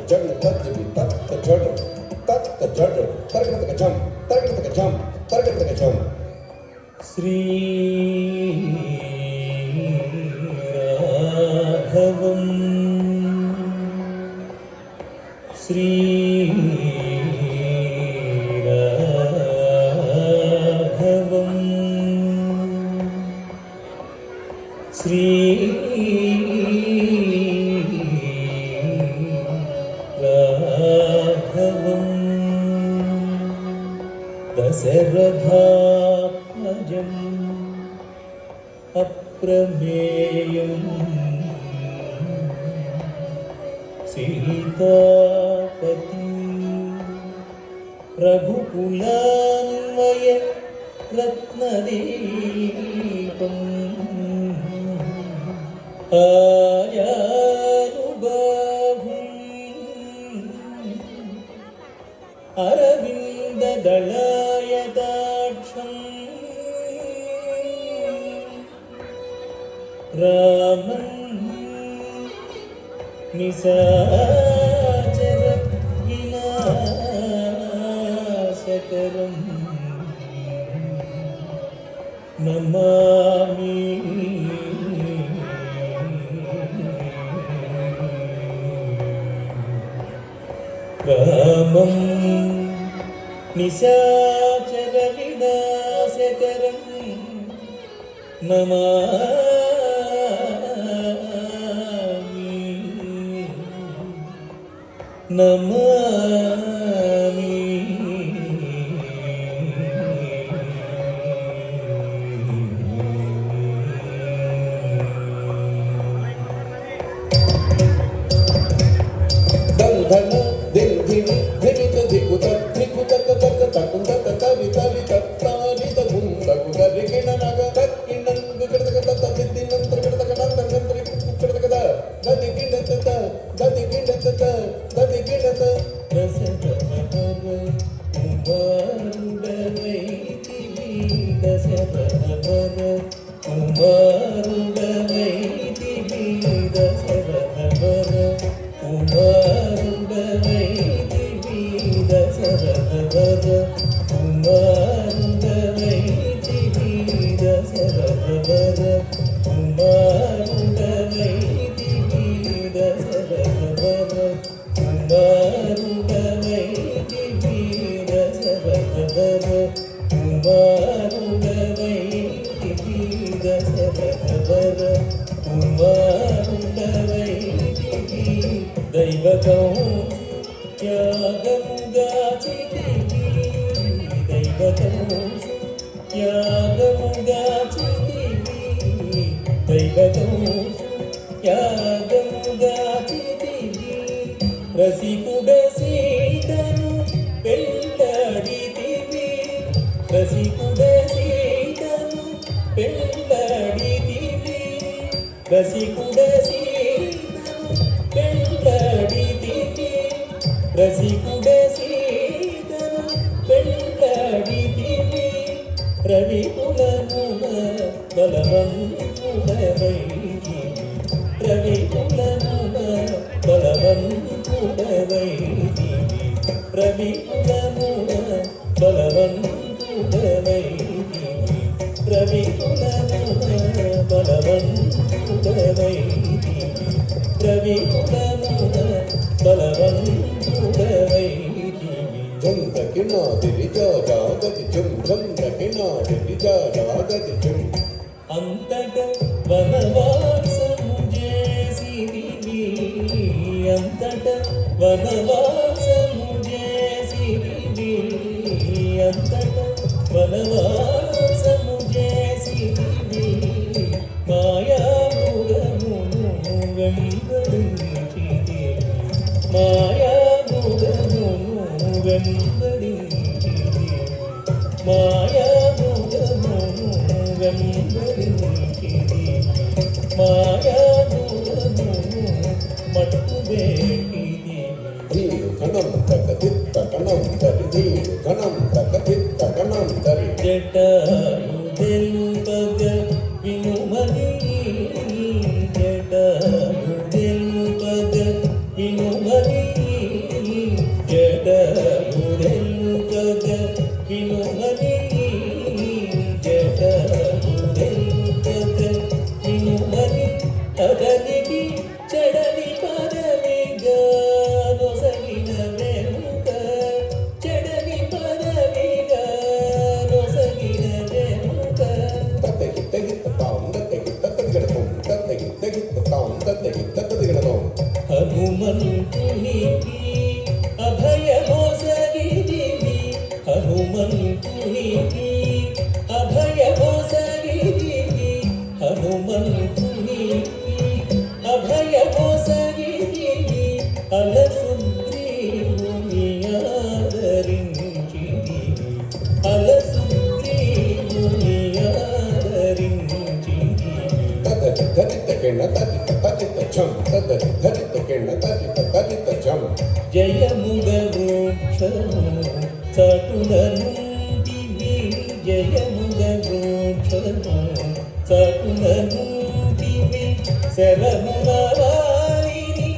jam tarjbi tat ka jad targata ka jam Sri Raghavam Sri Raghavam Sri Raghavam Dasarathatmajam Aprameyam Sitapati Raghukulanvaya Ratnadipam Ayanubhavum Aravinda Dalayadaksham Raman Nisachara Vinasakaram Namami Ramam Nisachara Vinasakaram Namami Daldana Dildini Dhimita Dhikuta Dhikuta Tata Takunda Tari Tari Tattari Takunda Kudarikina Naga Takinan Gukadaka Tata Vidinam Trikadakanan Tantri Kukadakada Dadikina Tata Dadikina Tata Dadikina Tata Dasavatara Umarudavaitivi Dasavatara Umarudavaitivi Dasavatara Umarudavaitivi Dasavatara Umarudavaitivi Dasavatara Umarudavaitivi Dasavatara Umarudavaitivi Dasavatara Umarudavaitivi Dasavatara Umarudavaitivi Daivatam Yagam Gachitivi Daivatam Yagam Gachitivi Daivatam Yagam Gachitivi Rasikuda Sitanu Pelladitivi Rasikuda Sitanu Pelladitivi Rasikuda Sitanu Pelladitivi Rasikuda Sitanu Pelladitivi Ravikulamuna Balavantudavaitivi Ravikulamuna Balavantudavaitivi Ravikulamuna Balavantudavaitivi Ravikulamuna Balavantudavaitivi Ravikulamuna Balavantudavaitivi Jum Dakina Dirija Jagati Jum Jum Dakina Dirija Jagati Jum Antaka Vanavasamu Jesidivi Antaka Vanavasamu Jesidivi Antaka Vanavasamu Jesidivi Maya Mugamunu Vembarinchidi Maya Mugamunu Vembarinchidi Maya Mugamunu Vembarinchidi Maya Mugamunu Mattu Vetidi Dhiru Kanam Takatitta Kanam Tari Dhiru Kanam Takatitta Kanam Tari Jetayu Delupaga Vinumani Jetayu Delupaga Vinumani అభయమోసగితివి హనుమంతునికి అభయమోసగితివి హనుమంతునికి అభయమోసగితివి అలసుగ్రీవుని ఆదరించితివి అలసుగ్రీవుని ఆదరించితివి జయముగ వృక్షము చటుల నుండివి జయముగ వృక్షము చటుల నుండివి శరముల వారిని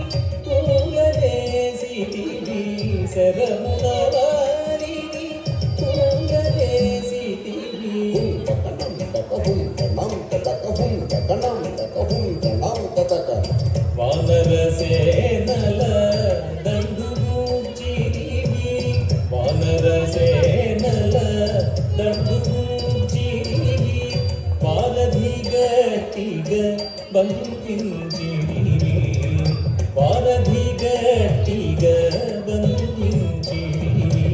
పూలవేసితివి శరముల వారిని పూలవేసితివి వానర సేనల దండుచిరివి వానర సేనల దండుచిరివి వారధి గట్టిగ బంధించిరివి వారధి గట్టిగ బంధించిరివి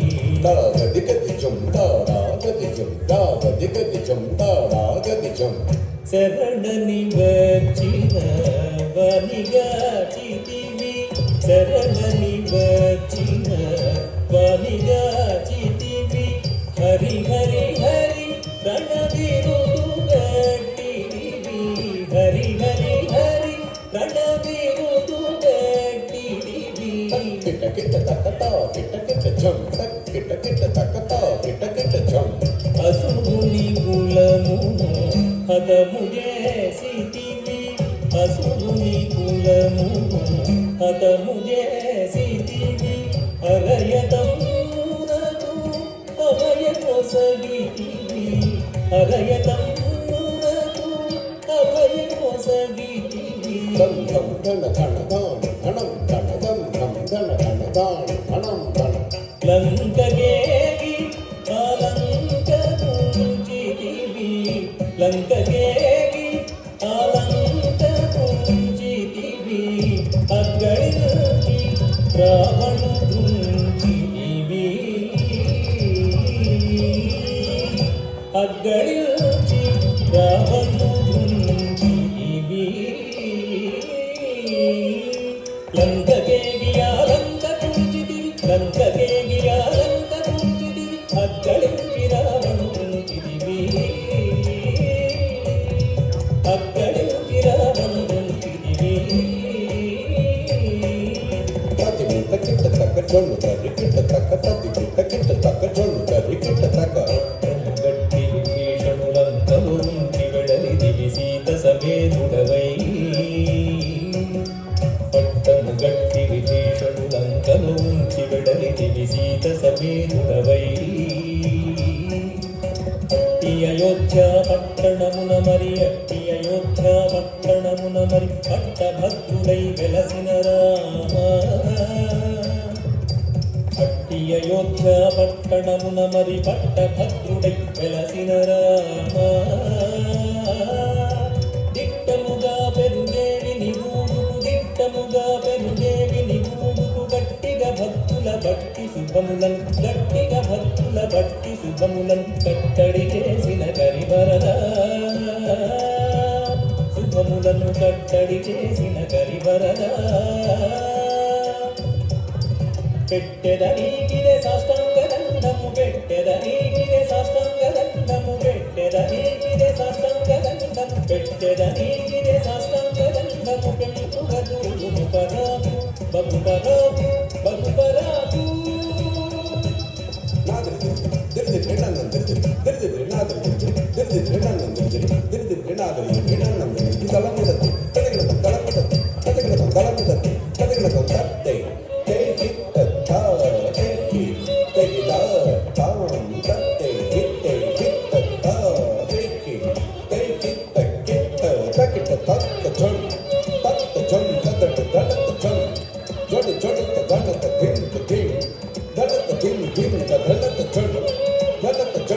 శరణని వచ్చిన వనిగాచితివి శరణని వచ్చిన వనిగాచితివి హరి హరి హరి రణవిరుదు గట్టివి హరి హరి హరి రణవిరుదు గట్టివి అసురుని కులమును హతము చేసితివి అసురుని కులమును హతము చేసితివి అరయతమునకు అభయమొసగితివి అరయతమునకు అభయమొసగితివి లంకగేగి ఆలంకపుంజితివి లంకగేగి ఆలంకపుంజితివి అగ్గళించి రావణుడుంజితివి అగ్గళించి రావణుడుంజితివి లంకగేగి ఆలంకపుంజితివి లంకగేగి ఆలంకపుంజితివి అగ్గళించి రావణుడుంజితివి అగ్గళించి రావణుడుంజితివి గట్టి విభీషణులంతము ఉంచి వెడలిదివి సీత సమేతుడవై పట్టము గట్టి విభీషణులంతము ఉంచి వెడలిదివి సీత సమేతుడవై అట్టి అయోధ్య పట్టణమున మరి అట్టి అయోధ్య పట్టణమున మరి పట్టభద్రుడై వెలసిన రామ అట్టి అయోధ్య పట్టణమున మరి పట్టభద్రుడై వెలసిన రామ దిట్టముగా పెరుగేవి నిగూడుకు దిట్టముగా పెరుగేవి నిగూడుకు గట్టిగా భక్తుల భక్తి శుభములను గట్టిగా భక్తుల భక్తి శుభములను కట్టడి చేసిన కరివరదా శుభములను కట్టడి చేసిన కరివరదా పెట్టెదనీకిదే సాష్టాంగ దండము పెట్టెదనీకిదే సాష్టాంగ దండము పెట్టెదనీకిదే సాష్టాంగ దండము పెట్టెదనీకిదే సాష్టాంగ దండము పెంపుగదురుము పరాకు బగుపరాకు బగుపరాకు Jump,